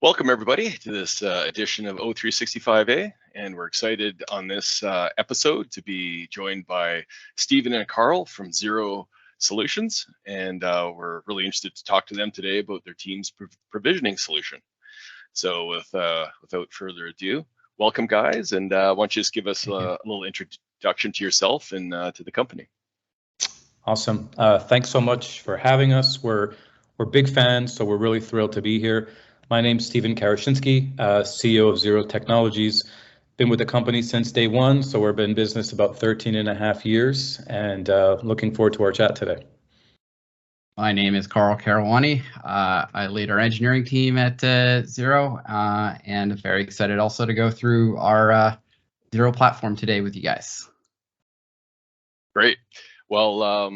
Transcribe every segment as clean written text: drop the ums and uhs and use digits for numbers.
Welcome everybody to this edition of O365A, and we're excited on this episode to be joined by Stephen and Carl from Ziro Solutions, and we're really interested to talk to them today about their team's provisioning solution. So without further ado, welcome guys, and why don't you just give us a little introduction to yourself and to the company. Awesome. Thanks so much for having us. We're big fans, so we're really thrilled to be here. My name's Stephen Karashinsky, CEO of Ziro Technologies. Been with the company since day one, so we've been in business about 13 and a half years, and looking forward to our chat today. My name is Carl Carawani. I lead our engineering team at Ziro, and very excited also to go through our Ziro platform today with you guys. Great. Well,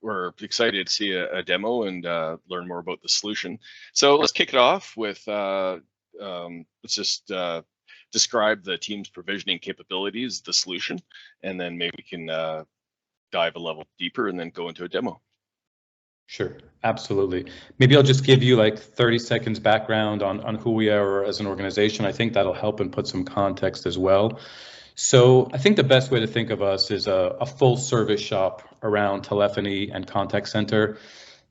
we're excited to see a demo and learn more about the solution. So let's kick it off with, let's just describe the team's provisioning capabilities, the solution, and then maybe we can dive a level deeper and then go into a demo. Sure, absolutely. Maybe I'll just give you like 30 seconds background on who we are as an organization. I think that'll help and put some context as well. So I think the best way to think of us is a full service shop around telephony and contact center.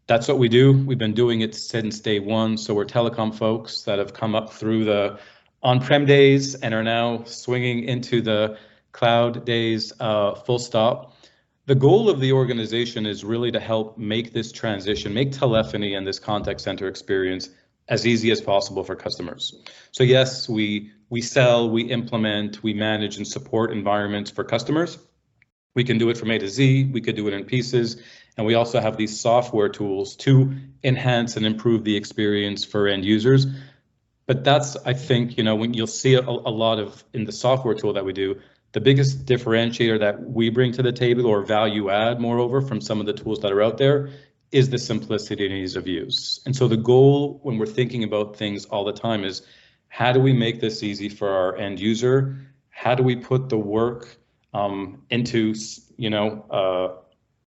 That's what we do. We've been doing it since day one. So we're telecom folks that have come up through the on-prem days and are now swinging into the cloud days, full stop. The goal of the organization is really to help make this transition, make telephony and this contact center experience as easy as possible for customers. So yes, we sell, we implement, we manage and support environments for customers. We can do it from A to Z, we could do it in pieces, and we also have these software tools to enhance and improve the experience for end users. But that's, I think, when you'll see a lot of in the software tool that we do, the biggest differentiator that we bring to the table, or value add moreover from some of the tools that are out there, is the simplicity and ease of use. And so the goal when we're thinking about things all the time is, how do we make this easy for our end user? How do we put the work into,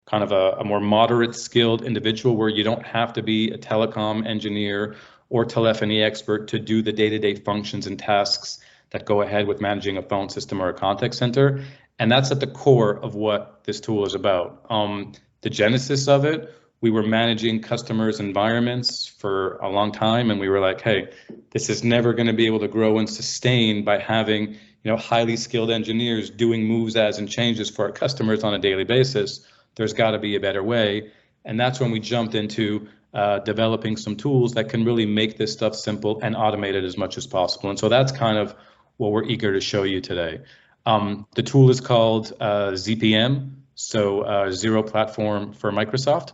kind of a more moderate skilled individual where you don't have to be a telecom engineer or telephony expert to do the day-to-day functions and tasks that go ahead with managing a phone system or a contact center. And that's at the core of what this tool is about. The genesis of it, we were managing customers' environments for a long time, and we were like, hey, this is never going to be able to grow and sustain by having highly skilled engineers doing moves, adds, and changes for our customers on a daily basis. There's got to be a better way. And that's when we jumped into developing some tools that can really make this stuff simple and automate it as much as possible. And so that's kind of what we're eager to show you today. The tool is called ZPM, so Ziro Platform for Microsoft.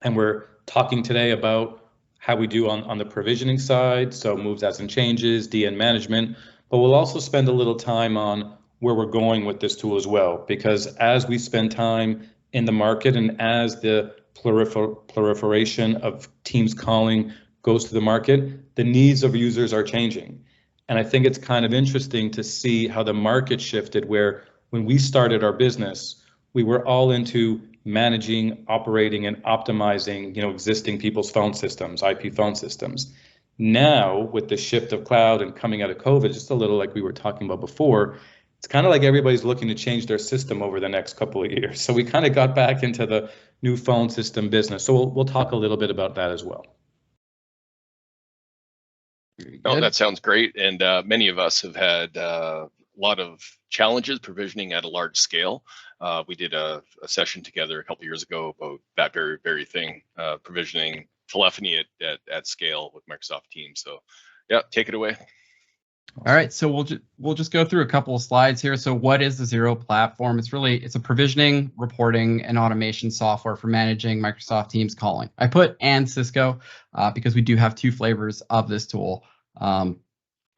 And we're talking today about how we do on the provisioning side, so moves, adds, and changes, DN management, but we'll also spend a little time on where we're going with this tool as well, because as we spend time in the market and as the proliferation of Teams calling goes to the market, the needs of users are changing. And I think it's kind of interesting to see how the market shifted, where when we started our business, we were all into managing, operating, and optimizing, existing people's phone systems, IP phone systems. Now, with the shift of cloud and coming out of COVID, just a little like we were talking about before, it's kind of like everybody's looking to change their system over the next couple of years. So we kind of got back into the new phone system business. So we'll talk a little bit about that as well. Oh, that sounds great. And many of us have had a lot of challenges provisioning at a large scale. We did a session together a couple of years ago about that very thing, provisioning telephony at scale with Microsoft Teams. So yeah, take it away. All right, so we'll just go through a couple of slides here. So what is the Ziro platform? It's a provisioning, reporting, and automation software for managing Microsoft Teams calling. I put and Cisco because we do have two flavors of this tool. And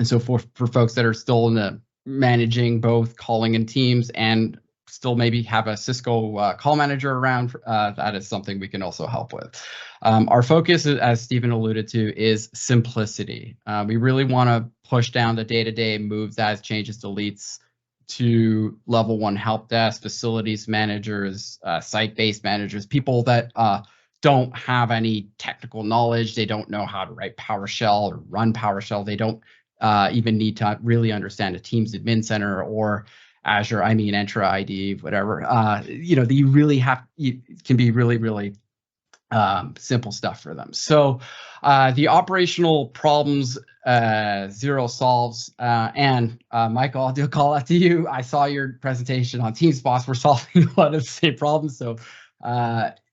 so for folks that are still in the managing both calling and Teams and still maybe have a Cisco call manager around, that is something we can also help with. Our focus, as Stephen alluded to, is simplicity. We really want to push down the day-to-day moves, adds, changes, deletes to level 1 help desk, facilities managers, site-based managers, people that don't have any technical knowledge. They don't know how to write PowerShell or run PowerShell. They don't even need to really understand a Teams admin center or Azure, Entra ID, whatever. You know, you really it can be really, really simple stuff for them. So the operational problems Ziro solves, and Michael, I'll do a call out to you. I saw your presentation on Teams Boss. We're solving a lot of the same problems. So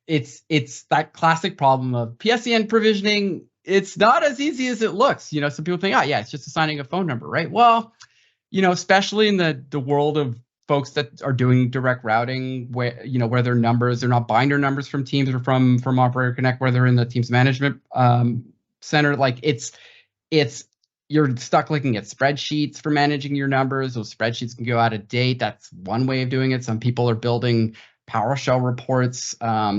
it's that classic problem of PSEN provisioning. It's not as easy as it looks. You know, some people think, oh yeah, it's just assigning a phone number, right? Well, you know, especially in the world of folks that are doing direct routing, where their numbers, they're not binder numbers from Teams or from Operator Connect, where they're in the Teams management center. Like it's you're stuck looking at spreadsheets for managing your numbers. Those spreadsheets can go out of date. That's one way of doing it. Some people are building PowerShell reports.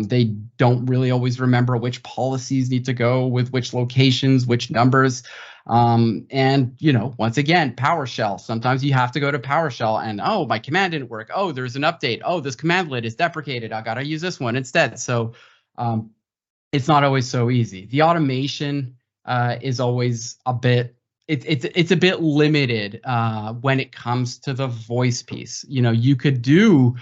They don't really always remember which policies need to go with which locations, which numbers. And, you know, once again, PowerShell. Sometimes you have to go to PowerShell and, oh, my command didn't work. Oh, there's an update. Oh, this commandlet is deprecated. I got to use this one instead. So it's not always so easy. The automation is always a bit, it's a bit limited when it comes to the voice piece. You know, you could do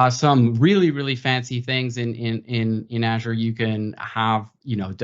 some really, really fancy things in Azure. You can have, you know,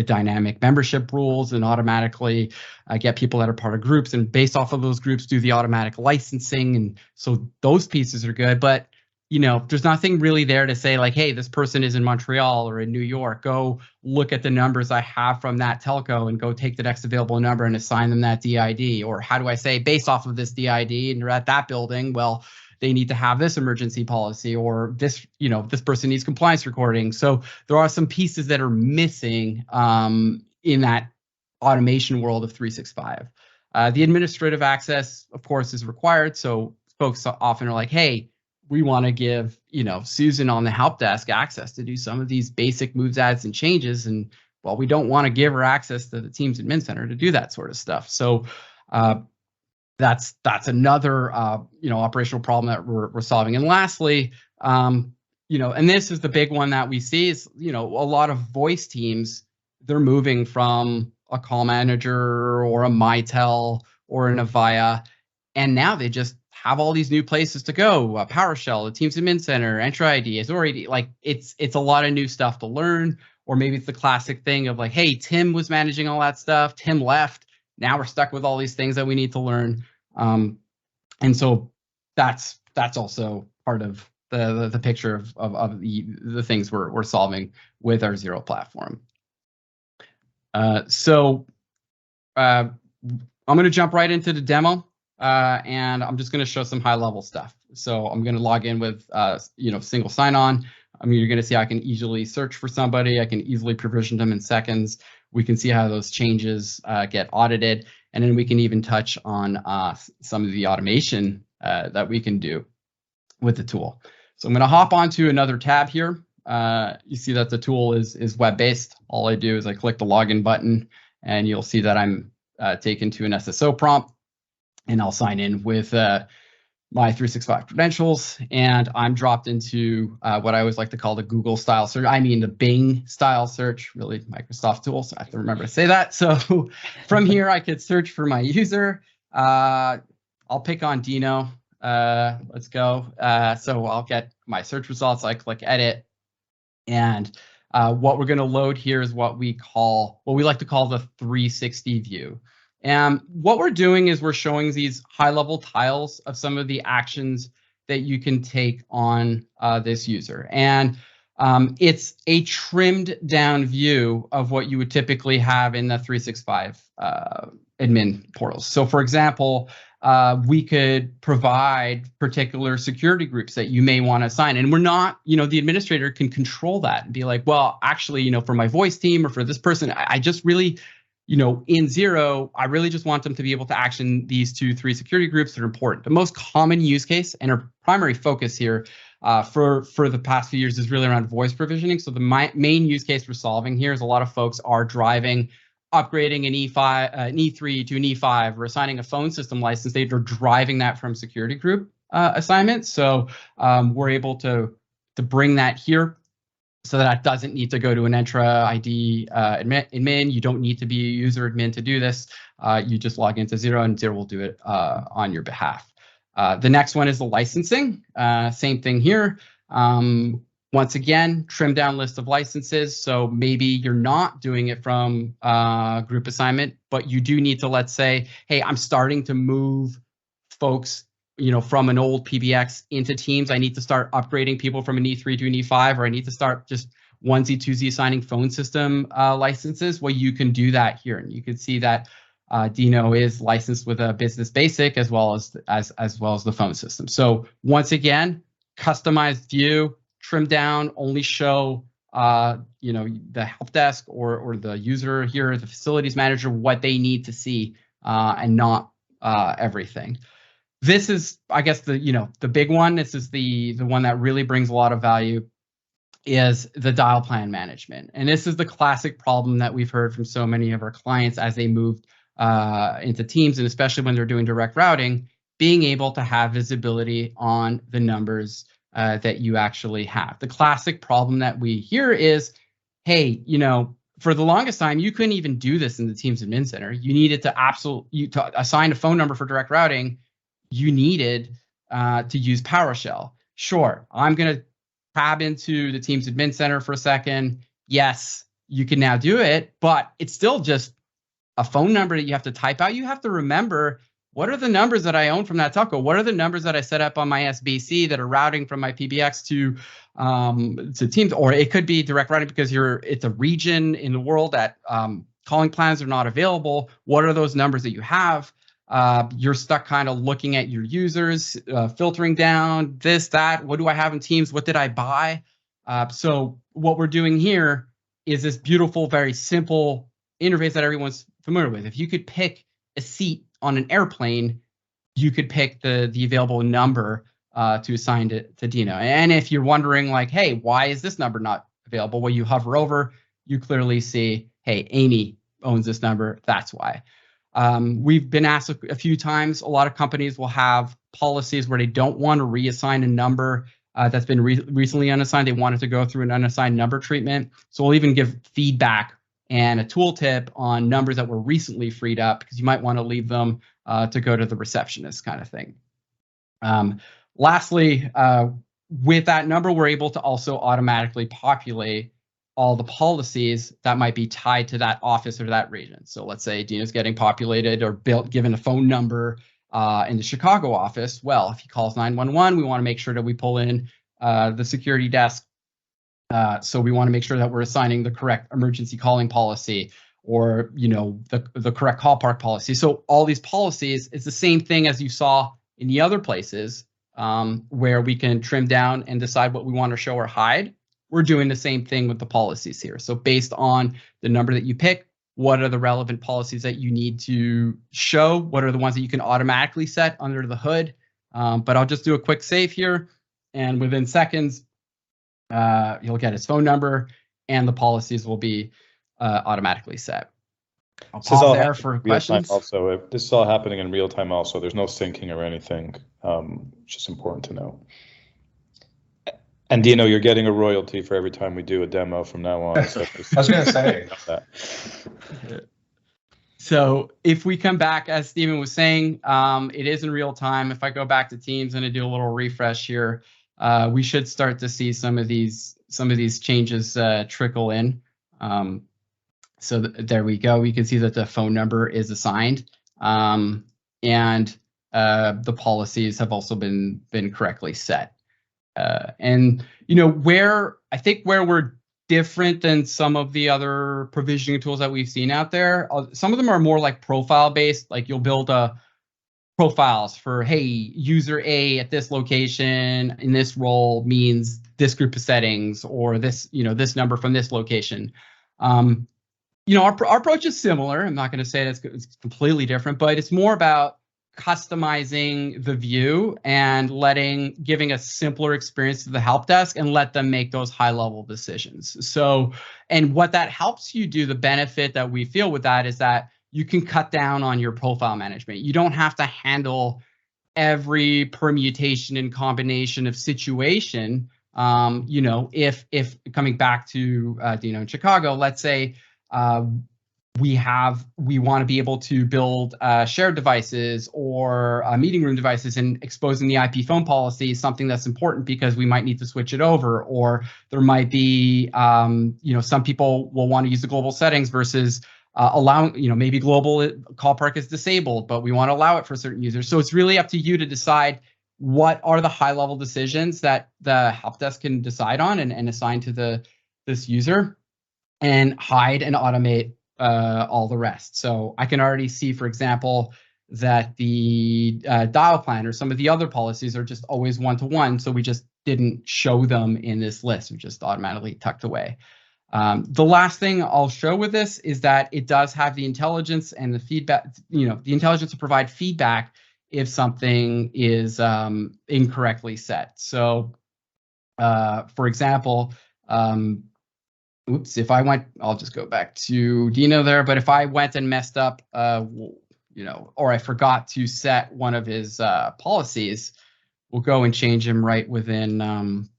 dynamic membership rules and automatically get people that are part of groups, and based off of those groups do the automatic licensing. And so those pieces are good, but you know, there's nothing really there to say like, hey, this person is in Montreal or in New York. Go look at the numbers I have from that telco and go take the next available number and assign them that DID. Or how do I say, based off of this DID and you're at that building, well, they need to have this emergency policy, or this, you know, this person needs compliance recording. So there are some pieces that are missing in that automation world of 365. The administrative access, of course, is required. So folks often are like, hey, we want to give, you know, Susan on the help desk access to do some of these basic moves, adds, and changes. And well, we don't want to give her access to the Teams admin center to do that sort of stuff. So that's another you know, operational problem that we're solving. And lastly, you know, and this is the big one that we see is, you know, a lot of voice teams, they're moving from a call manager or a Mitel or an Avaya, and now they just have all these new places to go. PowerShell, the Teams admin center, Entra ID, is already like it's a lot of new stuff to learn. Or maybe it's the classic thing of like, hey, Tim was managing all that stuff. Tim left. Now we're stuck with all these things that we need to learn. And so that's also part of the picture of the things we're solving with our Ziro platform. So I'm going to jump right into the demo. And I'm just going to show some high level stuff. So I'm going to log in with, you know, single sign on. I mean, you're going to see I can easily search for somebody. I can easily provision them in seconds. We can see how those changes get audited. And then we can even touch on some of the automation that we can do with the tool. So I'm going to hop onto another tab here. You see that the tool is web-based. All I do is I click the login button, and you'll see that I'm taken to an SSO prompt. And I'll sign in with my 365 credentials, and I'm dropped into what I always like to call the Google style search. I mean the Bing style search, really Microsoft tool, so I have to remember to say that. So from here, I could search for my user. I'll pick on Dino. Let's go. So I'll get my search results. I click edit, and what we're going to load here is what we like to call the 360 view. And what we're doing is we're showing these high-level tiles of some of the actions that you can take on this user. And it's a trimmed down view of what you would typically have in the 365 admin portals. So for example, we could provide particular security groups that you may want to assign. And we're not, you know, the administrator can control that and be like, well, actually, you know, for my voice team or for this person, I just really, you know, in Ziro, I really just want them to be able to action these 2-3 security groups that are important. The most common use case and our primary focus here for the past few years is really around voice provisioning. So the main use case we're solving here is a lot of folks are upgrading an E3 to an E5, or assigning a phone system license. They're driving that from security group assignments. So we're able to bring that here. so that doesn't need to go to an Entra ID admin. You don't need to be a user admin to do this. You just log into Ziro, and Ziro will do it on your behalf. The next one is the licensing. Same thing here. Once again, trim down list of licenses. So maybe you're not doing it from group assignment, but you do need to, let's say, hey, I'm starting to move folks, from an old PBX into Teams. I need to start upgrading people from an E3 to an E5, or I need to start just 1Z, 2Z assigning phone system licenses. Well, you can do that here, and you can see that Dino is licensed with a Business Basic as well as the phone system. So once again, customized view, trim down, only show the help desk or the user here, the facilities manager, what they need to see, and not everything. This is, I guess, the big one. This is the one that really brings a lot of value, is the dial plan management. And this is the classic problem that we've heard from so many of our clients as they moved into Teams, and especially when they're doing direct routing, being able to have visibility on the numbers that you actually have. The classic problem that we hear is, hey, for the longest time, you couldn't even do this in the Teams Admin Center. You needed to assign a phone number for direct routing. You needed to use PowerShell. Sure, I'm going to tab into the Teams Admin Center for a second. Yes, you can now do it, but it's still just a phone number that you have to type out. You have to remember, what are the numbers that I own from that telco? What are the numbers that I set up on my SBC that are routing from my PBX to Teams? Or it could be direct routing because it's a region in the world that calling plans are not available. What are those numbers that you have? You're stuck kind of looking at your users, filtering down this, that. What do I have in Teams? What did I buy? So what we're doing here is this beautiful, very simple interface that everyone's familiar with. If you could pick a seat on an airplane, you could pick the available number to assign to Dino. And if you're wondering, like, hey, why is this number not available? Well, you hover over, you clearly see, hey, Amy owns this number. That's why. We've been asked a few times, a lot of companies will have policies where they don't want to reassign a number that's been recently unassigned. They want it to go through an unassigned number treatment. So we'll even give feedback and a tooltip on numbers that were recently freed up, because you might want to leave them to go to the receptionist, kind of thing. Lastly, with that number, we're able to also automatically populate all the policies that might be tied to that office or that region. So let's say Dino's getting populated or given a phone number in the Chicago office. Well, if he calls 911, we want to make sure that we pull in the security desk. So we want to make sure that we're assigning the correct emergency calling policy, or the correct call park policy. So all these policies, it's the same thing as you saw in the other places where we can trim down and decide what we want to show or hide. We're doing the same thing with the policies here. So based on the number that you pick, what are the relevant policies that you need to show? What are the ones that you can automatically set under the hood? But I'll just do a quick save here, and within seconds, you'll get his phone number and the policies will be automatically set. I'll pause there for questions. Also, this is all happening in real time also. There's no syncing or anything, which is important to know. And Dino, you're getting a royalty for every time we do a demo from now on. So I was going to say that. So if we come back, as Stephen was saying, it is in real time. If I go back to Teams and I do a little refresh here, we should start to see some of these changes trickle in. So there we go. We can see that the phone number is assigned, and the policies have also been correctly set. And where we're different than some of the other provisioning tools that we've seen out there, some of them are more like profile based. Like you'll build profiles for, hey, user A at this location in this role means this group of settings, or this this number from this location. Our approach is similar. I'm not going to say it's completely different, but it's more about customizing the view and giving a simpler experience to the help desk and let them make those high level decisions. So, and what that helps you do, the benefit that we feel with that is that you can cut down on your profile management. You don't have to handle every permutation and combination of situation You know, if coming back to Dino in Chicago, let's say we want to be able to build shared devices or meeting room devices, and exposing the IP phone policy is something that's important because we might need to switch it over, or there might be, you know, some people will want to use the global settings versus allowing, you know, maybe global call park is disabled, but we want to allow it for certain users. So it's really up to you to decide what are the high level decisions that the help desk can decide on and assign to this user, and hide and automate all the rest. So I can already see, for example, that the dial plan or some of the other policies are just always one-to-one. So we just didn't show them in this list. We just automatically tucked away. The last thing I'll show with this is that it does have the intelligence and the feedback, you know, the intelligence to provide feedback if something is incorrectly set. So for example, oops, if I went, I'll just go back to Dino there, but if I went and messed up, you know, or I forgot to set one of his policies, we'll go and change him right within,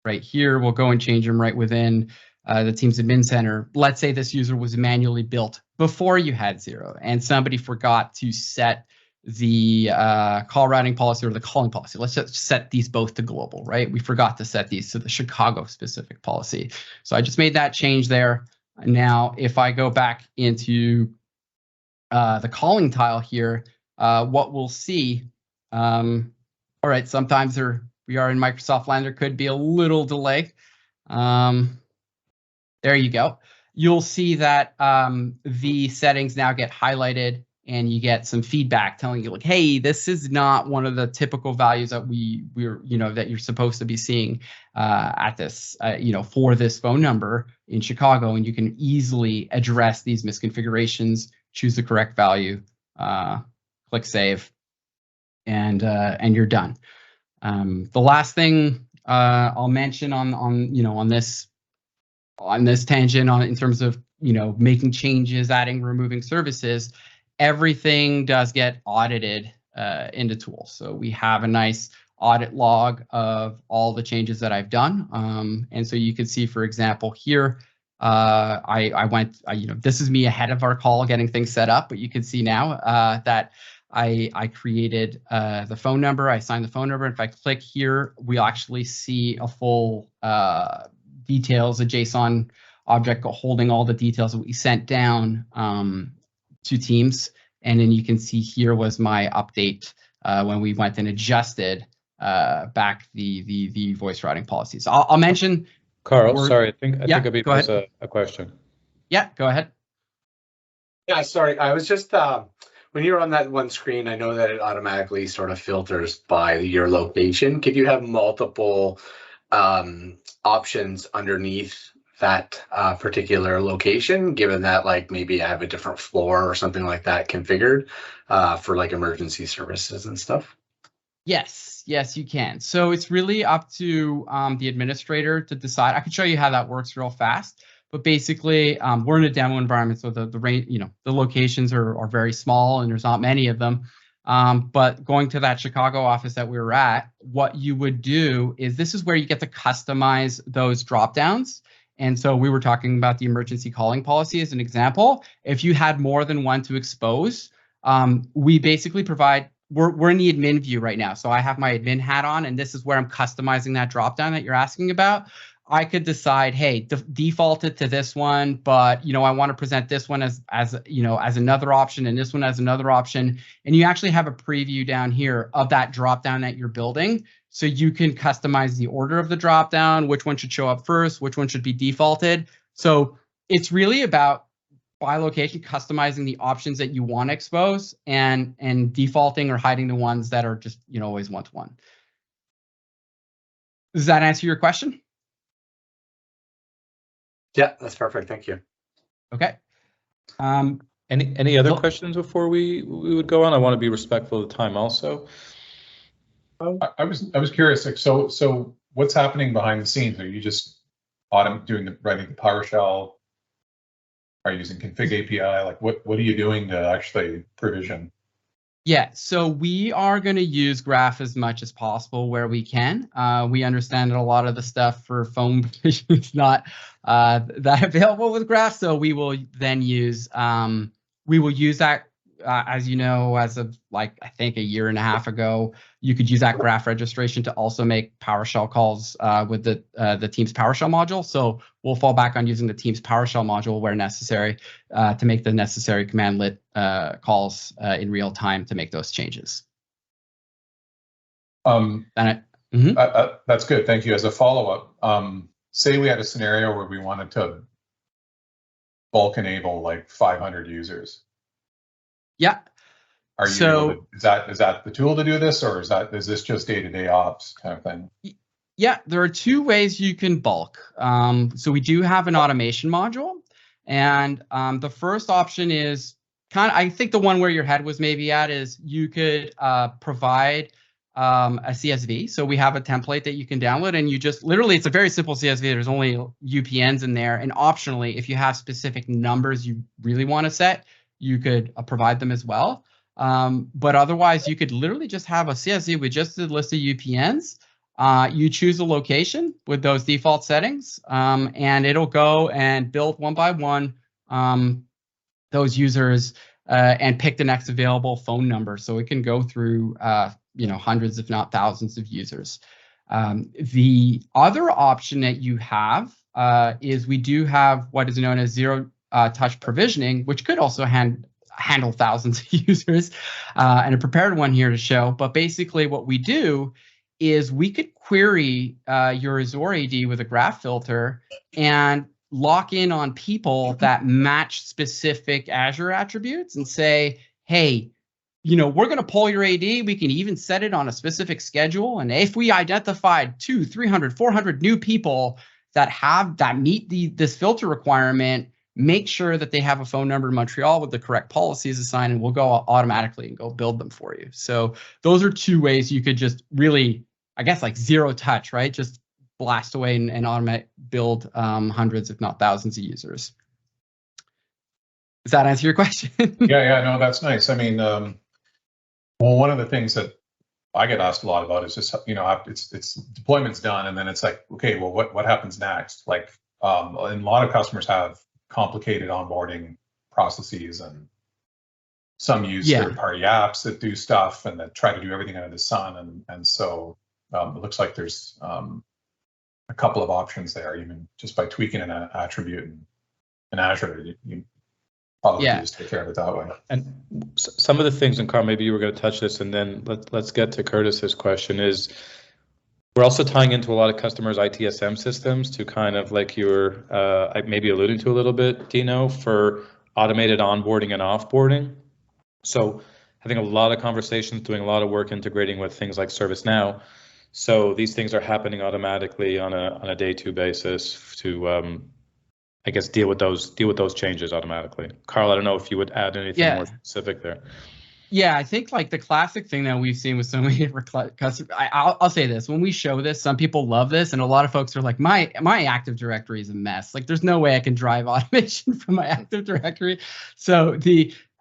right here, we'll go and change him right within the Teams admin center. Let's say this user was manually built before you had Ziro, and somebody forgot to set the call routing policy or the calling policy. Let's just set these both to global, right? We forgot to set these to the Chicago specific policy. So I just made that change there. Now, if I go back into the calling tile here, what we'll see, all right, sometimes we are in Microsoft land, there could be a little delay. There you go. You'll see that the settings now get highlighted, and you get some feedback telling you, like, hey, this is not one of the typical values that we're you know, that you're supposed to be seeing at this you know, for this phone number in Chicago, and you can easily address these misconfigurations, choose the correct value, click save, and you're done. The last thing I'll mention on you know, on this tangent in terms of, you know, making changes, adding, removing services, everything does get audited into tools. So we have a nice audit log of all the changes that I've done. And so you can see, for example, here, I went, you know, this is me ahead of our call getting things set up, but you can see now that I created the phone number, I assigned the phone number. If I click here, we'll actually see a full details, a JSON object holding all the details that we sent down to Teams. And then you can see here was my update when we went and adjusted back the voice routing policies. I'll mention. Carl, sorry, I think Abid has a question. Yeah, go ahead. Yeah, sorry, I was just when you're on that one screen, I know that it automatically sort of filters by your location. Could you have multiple options underneath that particular location, given that, like, maybe I have a different floor or something like that configured for like emergency services and stuff? Yes, you can. So it's really up to the administrator to decide. I can show you how that works real fast, but basically we're in a demo environment, so the range, you know, the locations are very small and there's not many of them. But going to that Chicago office that we were at, what you would do is this is where you get to customize those drop downs. And so we were talking about the emergency calling policy as an example. If you had more than one to expose, we basically provide, we're in the admin view right now. So I have my admin hat on, and this is where I'm customizing that drop down that you're asking about. I could decide, hey, default it to this one, but, you know, I want to present this one as you know, as another option, and this one as another option. And you actually have a preview down here of that drop down that you're building. So you can customize the order of the drop down, which one should show up first, which one should be defaulted. So it's really about, by location, customizing the options that you want to expose, and defaulting or hiding the ones that are just, you know, always one-to-one. Does that answer your question? Yeah, that's perfect. Thank you. Okay. Any other questions before we would go on? I want to be respectful of the time also. I was curious, like, so what's happening behind the scenes? Are you just writing the PowerShell? Are you using config API? Like, what are you doing to actually provision? Yeah, so we are going to use Graph as much as possible where we can. We understand that a lot of the stuff for phone provision is not that available with Graph, so we will then use that. As you know, as of like I think a year and a half ago, you could use that Graph registration to also make PowerShell calls with the Teams PowerShell module. So we'll fall back on using the Teams PowerShell module where necessary to make the necessary command lit calls in real time to make those changes. That's good. Thank you. As a follow-up, say we had a scenario where we wanted to bulk enable like 500 users. Yeah. Are you able to, is that the tool to do this, or is this just day-to-day ops kind of thing? Yeah, there are two ways you can bulk. So we do have an automation module, and the first option is I think the one where your head was maybe at is you could provide a CSV. So we have a template that you can download, and you just literally, it's a very simple CSV. There's only UPNs in there, and optionally, if you have specific numbers you really want to set, you could provide them as well. But otherwise, you could literally just have a CSV with just a list of UPNs. You choose a location with those default settings, and it'll go and build one by one those users and pick the next available phone number. So it can go through hundreds, if not thousands, of users. The other option that you have is we do have what is known as zero touch provisioning, which could also handle thousands of users, and a prepared one here to show. But basically what we do is we could query your Azure AD with a graph filter and lock in on people that match specific Azure attributes and say, hey, we're going to pull your AD. We can even set it on a specific schedule. And if we identified 200, 300, 400 new people that meet this filter requirement, make sure that they have a phone number in Montreal with the correct policies assigned, and we'll go automatically and go build them for you. So those are two ways you could just really, I guess, like zero touch, right? Just blast away and automate build hundreds, if not thousands of users. Does that answer your question? Yeah, no, that's nice. I mean, well, one of the things that I get asked a lot about is just, it's deployment's done, and then it's like, okay, well, what happens next? Like, and a lot of customers have complicated onboarding processes, and some use third-party apps that do stuff and that try to do everything under the sun, and so it looks like there's a couple of options there, even just by tweaking an attribute in Azure. You probably just take care of it that way. And some of the things, and Carl, maybe you were going to touch this, and then let's get to Curtis's question. Is we're also tying into a lot of customers' ITSM systems to kind of, like you were maybe alluding to a little bit, Dino, for automated onboarding and offboarding. So having a lot of conversations, doing a lot of work integrating with things like ServiceNow. So these things are happening automatically on a day-to basis to, I guess, deal with those changes automatically. Carl, I don't know if you would add anything more specific there. Yeah, I think like the classic thing that we've seen with so many customers, I'll say this, when we show this, some people love this, and a lot of folks are like, my Active Directory is a mess. Like, there's no way I can drive automation from my Active Directory. So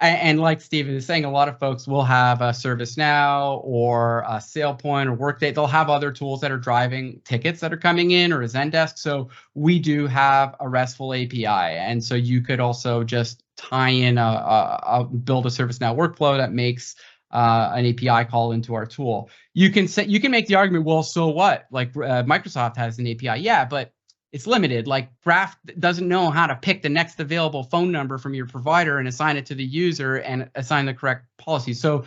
and like Steven is saying, a lot of folks will have a ServiceNow or a SailPoint or Workday. They'll have other tools that are driving tickets that are coming in, or a Zendesk. So we do have a RESTful API, and so you could also just tie in build a ServiceNow workflow that makes an API call into our tool. You can make the argument, well, so what? Like Microsoft has an API, yeah, but it's limited. Like Graph doesn't know how to pick the next available phone number from your provider and assign it to the user and assign the correct policy. So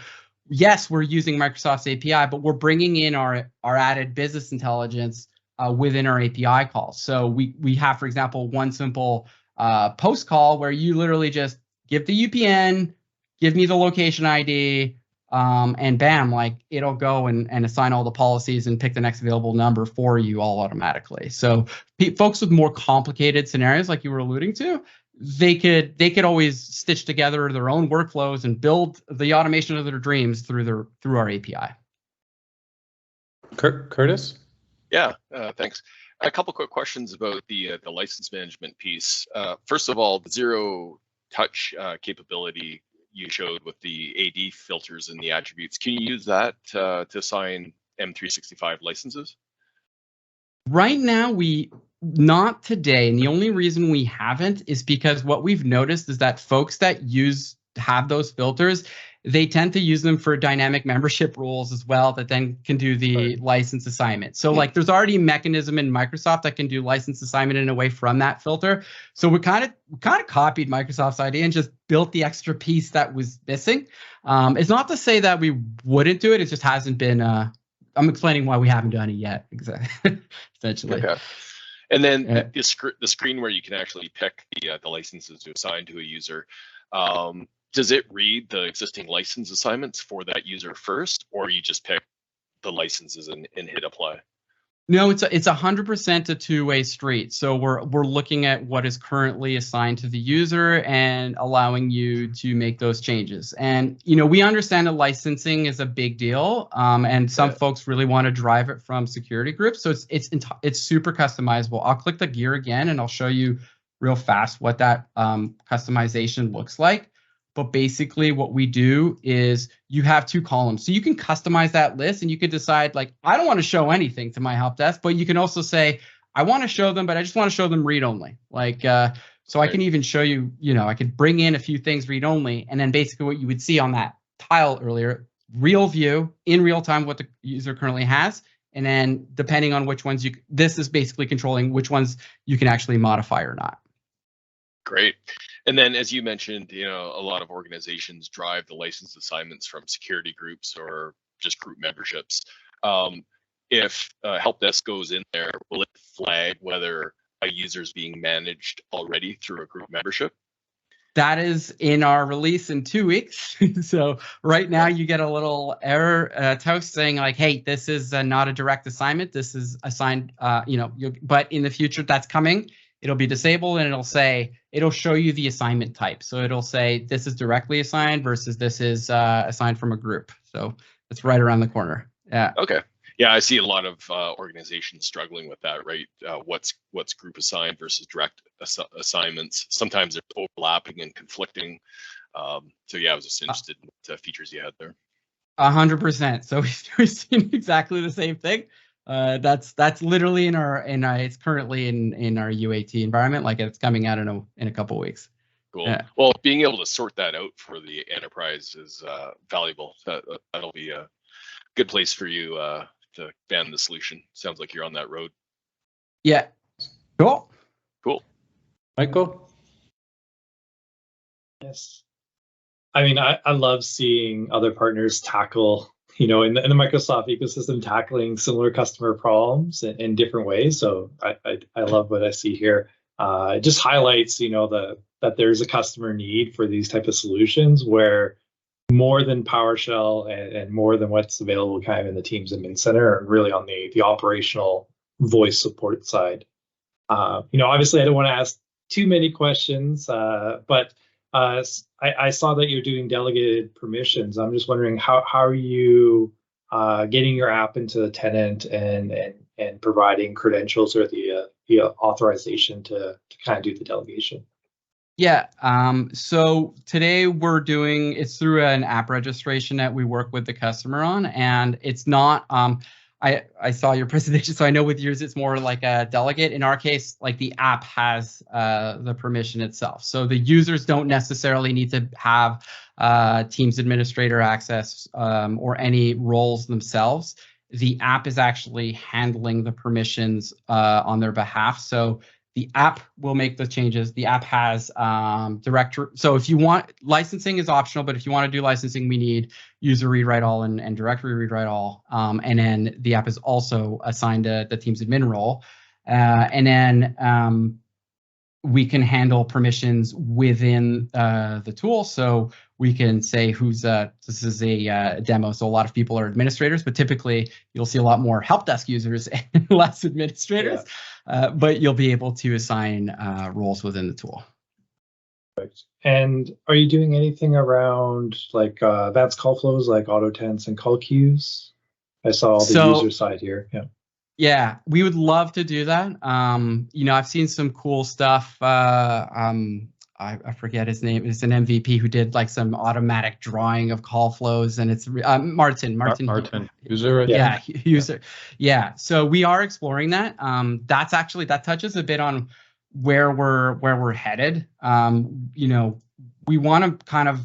yes, we're using Microsoft's API, but we're bringing in our added business intelligence within our API calls. So we have, for example, one simple post call where you literally just give the UPN, give me the location ID, and bam, like it'll go and assign all the policies and pick the next available number for you all automatically. So folks with more complicated scenarios, like you were alluding to, they could always stitch together their own workflows and build the automation of their dreams through our API. Curtis? Yeah, thanks. A couple quick questions about the license management piece. First of all, the zero touch capability. you showed with the AD filters and the attributes, can you use that to assign M365 licenses? Right now, not today. And the only reason we haven't is because what we've noticed is that folks that have those filters, they tend to use them for dynamic membership rules as well that then can do the license assignment. So like there's already a mechanism in Microsoft that can do license assignment in a way from that filter. So we kind of copied Microsoft's idea and just built the extra piece that was missing. It's not to say that we wouldn't do it. It just hasn't been, I'm explaining why we haven't done it yet, exactly, essentially. Okay. And then the screen where you can actually pick the licenses to assign to a user, does it read the existing license assignments for that user first, or you just pick the licenses and hit apply? No, it's 100% a two-way street. So we're looking at what is currently assigned to the user and allowing you to make those changes. And we understand that licensing is a big deal, and some folks really want to drive it from security groups. So it's super customizable. I'll click the gear again, and I'll show you real fast what that customization looks like. But basically what we do is you have two columns. So you can customize that list and you could decide like, I don't want to show anything to my help desk, but you can also say, I want to show them, but I just want to show them read only. Like, so I can even show you, I could bring in a few things read only. And then basically what you would see on that tile earlier, real view in real time, what the user currently has. And then depending on which ones this is basically controlling which ones you can actually modify or not. Great. And then, as you mentioned, a lot of organizations drive the license assignments from security groups or just group memberships. If help desk goes in there, will it flag whether a user is being managed already through a group membership? That is in our release in 2 weeks. So right now you get a little error toast saying like, hey, this is not a direct assignment. This is assigned, but in the future that's coming. It'll be disabled and it'll show you the assignment type. So it'll say this is directly assigned versus this is assigned from a group. So it's right around the corner. Yeah. Okay. Yeah, I see a lot of organizations struggling with that, right? What's group assigned versus direct assignments. Sometimes they're overlapping and conflicting. So yeah, I was just interested in what features you had there. 100%. So we've seen exactly the same thing. That's literally in our it's currently in our UAT environment. Like it's coming out in a couple of weeks. Cool. Yeah. Well, being able to sort that out for the enterprise is valuable. That'll be a good place for you to ban the solution. Sounds like you're on that road. Yeah. Cool. Michael? Yes. I mean, I love seeing other partners tackle, in the Microsoft ecosystem, tackling similar customer problems in different ways. So I love what I see here. It just highlights, that there's a customer need for these type of solutions where more than PowerShell and more than what's available kind of in the Teams Admin Center are really on the operational voice support side. Obviously I don't want to ask too many questions, but I saw that you're doing delegated permissions. I'm just wondering how are you getting your app into the tenant and providing credentials or the authorization to kind of do the delegation? Yeah. So today it's through an app registration that we work with the customer on, and it's not. I saw your presentation, so I know with yours it's more like a delegate. In our case, like the app has the permission itself. So the users don't necessarily need to have Teams administrator access or any roles themselves. The app is actually handling the permissions on their behalf. So the app will make the changes. The app has directory. So if you want, licensing is optional, but if you want to do licensing, we need user read write all and directory read write all. And then the app is also assigned to the Teams admin role. And then we can handle permissions within the tool. So we can say this is a demo. So a lot of people are administrators, but typically you'll see a lot more help desk users and less administrators. Yeah. But you'll be able to assign roles within the tool. Perfect. And are you doing anything around like advanced call flows like auto tense and call queues? I saw the user side here. Yeah. Yeah, we would love to do that. I've seen some cool stuff. I forget his name. It's an MVP who did like some automatic drawing of call flows, and it's Martin user. Yeah, user. Yeah. So we are exploring that. That's actually, that touches a bit on where we're headed. You know, we want to kind of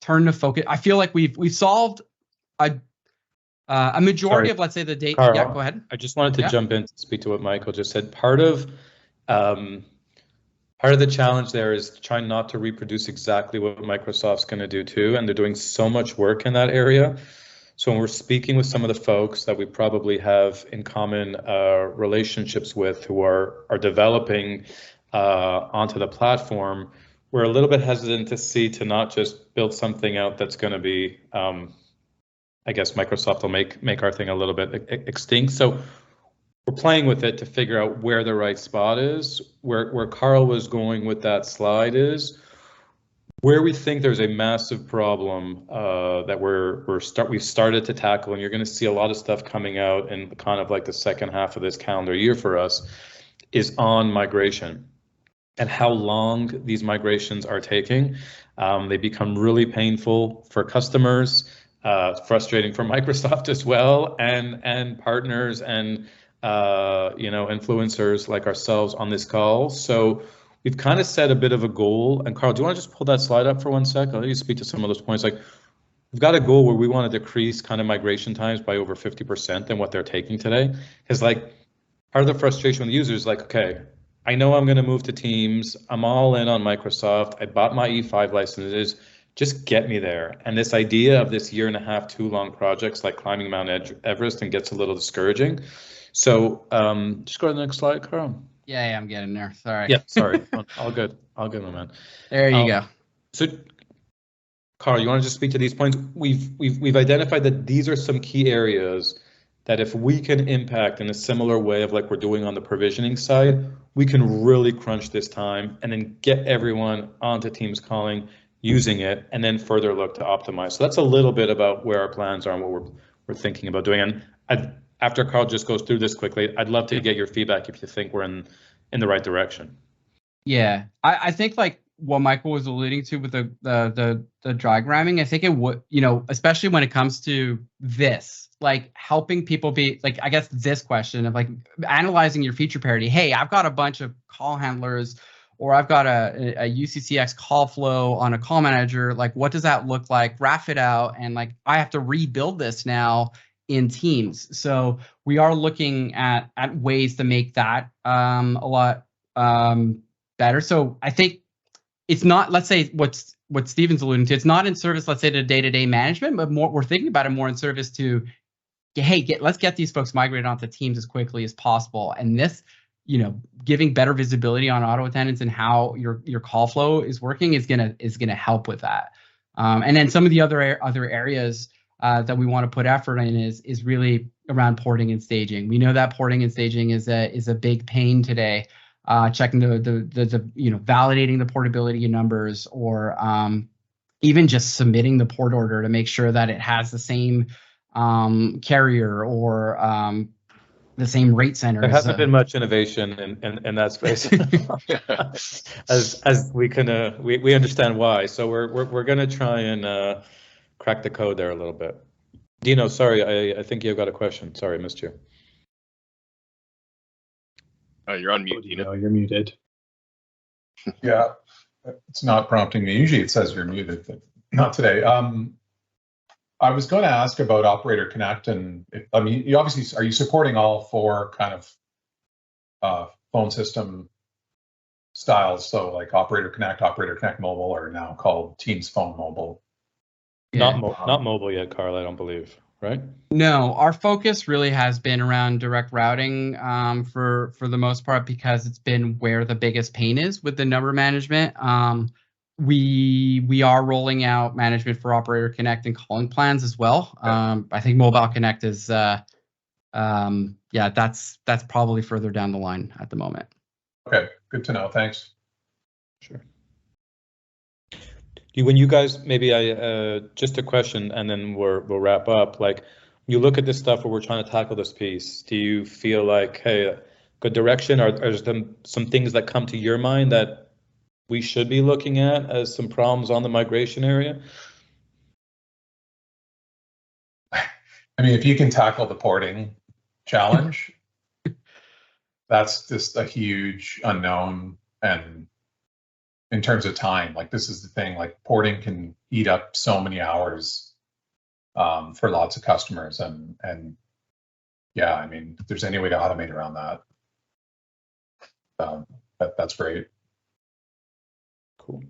turn the focus. I feel like we've solved a majority of, let's say, the data. Carl, Yeah, go ahead. I just wanted to jump in to speak to what Michael just said. Part of the challenge there is trying not to reproduce exactly what Microsoft's going to do too, and they're doing so much work in that area. So when we're speaking with some of the folks that we probably have in common relationships with who are developing onto the platform, we're a little bit hesitant to not just build something out that's going to be, I guess Microsoft will make our thing a little bit extinct. So we're playing with it to figure out where the right spot is. Where Carl was going with that slide is where we think there's a massive problem that we've started to tackle, and you're going to see a lot of stuff coming out in kind of like the second half of this calendar year for us, is on migration and how long these migrations are taking. They become really painful for customers, frustrating for Microsoft as well, and partners and you know, influencers like ourselves on this call. So we've kind of set a bit of a goal. And Carl, do you want to just pull that slide up for 1 sec? I'll let you speak to some of those points. Like, we've got a goal where we want to decrease kind of migration times by over 50% than what they're taking today. Because like part of the frustration with the users is like, okay, I know I'm going to move to Teams. I'm all in on Microsoft. I bought my E5 licenses. Just get me there. And this idea of this 1.5 year, 2 long projects like climbing Mount Everest and gets a little discouraging. So just go to the next slide, Carl. Yeah, I'm getting there. Sorry. Yeah, sorry. All good, my man. There you go. So, Carl, you want to just speak to these points? We've identified that these are some key areas that if we can impact in a similar way of like we're doing on the provisioning side, we can really crunch this time and then get everyone onto Teams calling, using it, and then further look to optimize. So that's a little bit about where our plans are and what we're thinking about doing. And after Carl just goes through this quickly, I'd love to get your feedback if you think we're in the right direction. Yeah, I think like what Michael was alluding to with the diagramming, I think it would, you know, especially when it comes to this, like helping people be like, I guess this question of like analyzing your feature parity. Hey, I've got a bunch of call handlers, or I've got a UCCX call flow on a call manager. Like, what does that look like? Graph it out, and like I have to rebuild this now in Teams. So we are looking at ways to make that a lot better. So I think it's not, let's say what Steven's alluding to, it's not in service, let's say, to day-to-day management, but more we're thinking about it more in service to, hey, let's get these folks migrated onto Teams as quickly as possible. And this, you know, giving better visibility on auto attendance and how your call flow is working is gonna help with that. And then some of the other areas that we want to put effort in is really around porting and staging. We know that porting and staging is a big pain today. Checking the you know, validating the portability numbers, or even just submitting the port order to make sure that it has the same carrier or the same rate center. There hasn't been much innovation in that space, as we can we understand why. So we're going to try and crack the code there a little bit. Dino, sorry, I think you've got a question. Sorry, I missed you. You're on mute, Dino. No, you're muted. Yeah, it's not prompting me. Usually it says you're muted, but not today. I was going to ask about Operator Connect, and I mean, you obviously, are you supporting all 4 kind of phone system styles? So like Operator Connect Mobile, are now called Teams Phone Mobile. Yeah. Not mobile yet, Carl, I don't believe, right? No, our focus really has been around direct routing for the most part, because it's been where the biggest pain is with the number management. We are rolling out management for Operator Connect and calling plans as well. Okay. I think Mobile Connect is yeah, that's probably further down the line at the moment. Okay, good to know. Thanks. Sure. When you guys, maybe just a question, and then we'll wrap up. Like, you look at this stuff where we're trying to tackle this piece, do you feel like, hey, good direction? Or are there some things that come to your mind that we should be looking at as some problems on the migration area? I mean, if you can tackle the porting challenge, that's just a huge unknown. And in terms of time, like this is the thing, like porting can eat up so many hours for lots of customers. And yeah, I mean, if there's any way to automate around that, that's great. Cool.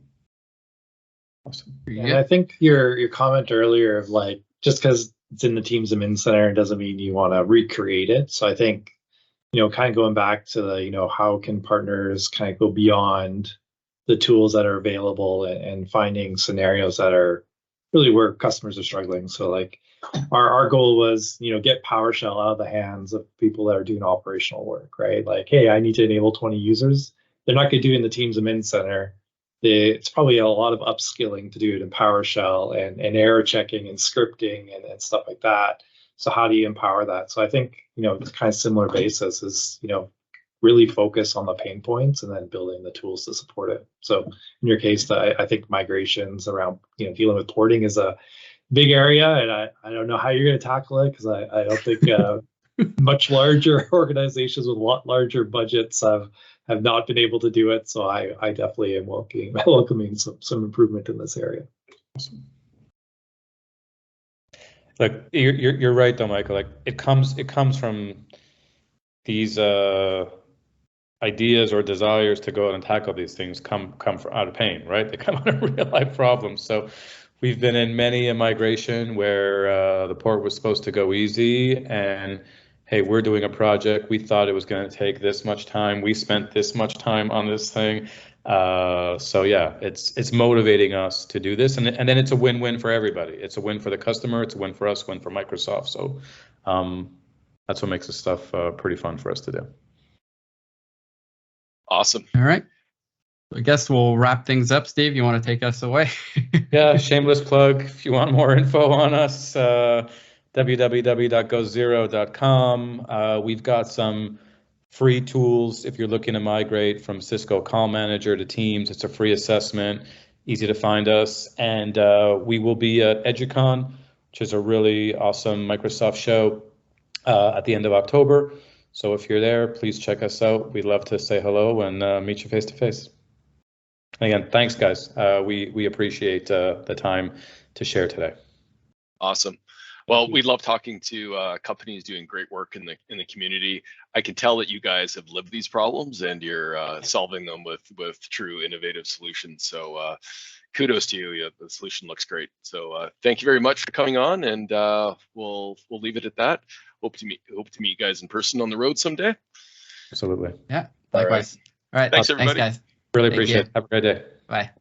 Awesome. And I think your comment earlier of like, just because it's in the Teams admin center doesn't mean you want to recreate it. So I think, kind of going back to the, how can partners kind of go beyond the tools that are available and finding scenarios that are really where customers are struggling. So like our goal was, get PowerShell out of the hands of people that are doing operational work, right? Like, hey, I need to enable 20 users. They're not going to do it in the Teams admin center. It's probably a lot of upskilling to do it in PowerShell and error checking and scripting and stuff like that. So how do you empower that? So I think, it's kind of similar basis is, really focus on the pain points and then building the tools to support it. So in your case, I think migrations around, dealing with porting is a big area, and I don't know how you're going to tackle it because I don't think much larger organizations with a lot larger budgets have not been able to do it. So I definitely am welcoming some improvement in this area. Awesome. Like you're right though, Michael. Like it comes from these ideas or desires to go out and tackle these things come from out of pain, right? They come out of real life problems. So we've been in many a migration where the port was supposed to go easy, and hey, we're doing a project. We thought it was going to take this much time. We spent this much time on this thing. So yeah, it's motivating us to do this, and then it's a win-win for everybody. It's a win for the customer. It's a win for us. Win for Microsoft. So that's what makes this stuff pretty fun for us to do. Awesome. All right. I guess we'll wrap things up. Steve, you want to take us away? Yeah, shameless plug. If you want more info on us, www.goziro.com. We've got some free tools if you're looking to migrate from Cisco Call Manager to Teams. It's a free assessment, easy to find us. And we will be at EduCon, which is a really awesome Microsoft show at the end of October. So if you're there, please check us out. We'd love to say hello and meet you face to face. Again, thanks, guys. We appreciate the time to share today. Awesome. Well, we love talking to companies doing great work in the community. I can tell that you guys have lived these problems and you're solving them with true innovative solutions. So kudos to you. Yeah, the solution looks great. So thank you very much for coming on, and we'll leave it at that. Hope to meet you guys in person on the road someday. Absolutely. Yeah, likewise. All right. Thanks, everybody. Thanks, guys. Really appreciate it. Have a great day. Bye.